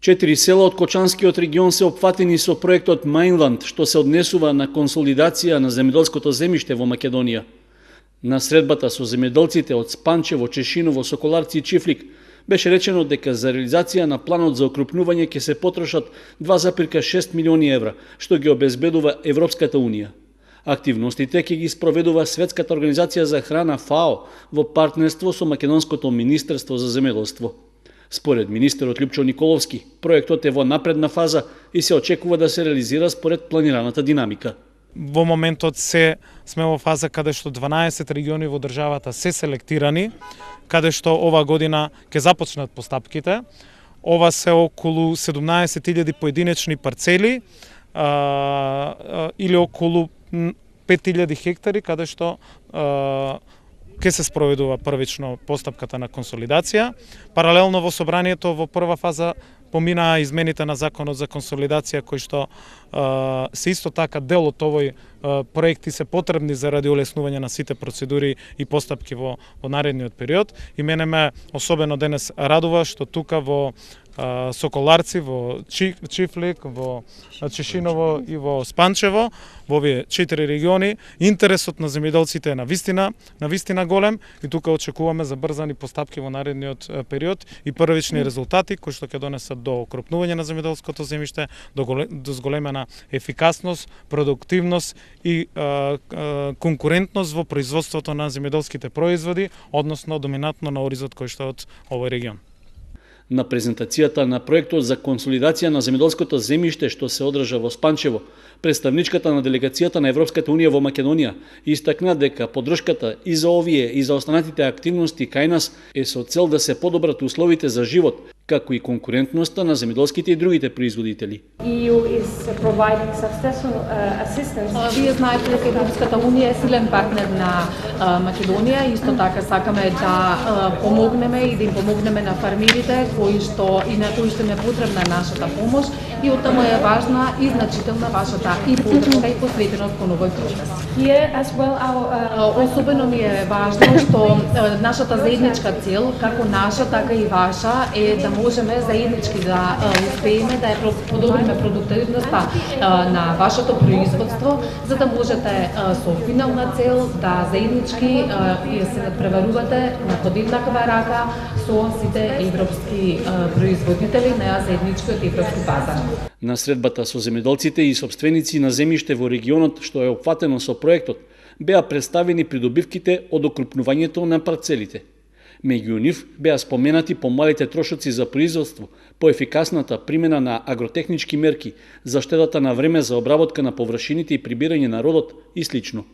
4 села од Кочанскиот регион се опфатени со проектот Майнланд, што се однесува на консолидација на земјоделското земјиште во Македонија. На средбата со земјоделците од Спанчево, Чешиново, Соколарци и Чифлик беше речено дека за реализација на планот за окрупнување ќе се потрошат 2,6 милиони евра, што ги обезбедува Европската Унија. Активностите ќе ги спроведува Светската организација за храна ФАО во партнерство со Македонското министерство за земјоделство. Според министерот Љупчо Николовски, проектот е во напредна фаза и се очекува да се реализира според планираната динамика. Во моментот сме во фаза каде што 12 региони во државата се селектирани, каде што ова година ќе започнат постапките. Ова се околу 17.000 поединечни парцели или околу 5.000 хектари, каде што ќе се спроведува првично постапката на консолидација. Паралелно во собранието во прва фаза поминаа измените на законот за консолидација кои што се исто така дел од овој проекти се потребни заради олеснување на сите процедури и постапки во наредниот период. И мене ме особено денес радува што тука во Соколарци, во Чифлик, во Чешиново и во Спанчево, во овие 4 региони, интересот на земјоделците е на вистина голем и тука очекуваме забрзани постапки во наредниот период и првични резултати кои што ќе донесат до окрупнување на земјоделското земјиште, до зголемена ефикасност, продуктивност и конкурентност во производството на земјоделските производи, односно доминантно на оризот кој што е од овој регион. На презентацијата на проектот за консолидација на земјоделското земјиште што се одржа во Спанчево, представничката на делегацијата на Европската Унија во Македонија истакна дека поддршката и за овие и за останатите активности кај нас е со цел да се подобрат условите за живот, како и конкурентноста на земјоделските и другите производители. EU is providing substantial assistance. Вие знаете дека Европската унија е силен партнер на Македонија, исто така сакаме да помогнеме и да им помогнеме на фармерите кои што и на кои што не потребна нашата помош и оттаму е важна и значителна вашата и поддршка и посветеност кон овој процес. Особено ми е важно што нашата заедничка цел, како наша така и ваша, е да можеме заеднички да успееме да ја подобриме продуктивноста на вашето производство, за да можете со финална цел да заеднички се надпреварувате на подеднаква рака со сите европски производители на заедничкиот европски пазар. На средбата со земјоделците и собственици на земјиште во регионот што е опфатено со проектот, беа представени придобивките од окрупнувањето на парцелите. Меѓу нив беа споменати помалите трошоци за производство, поефикасната примена на агротехнички мерки, заштедата на време за обработка на површините и прибирање на родот и слично.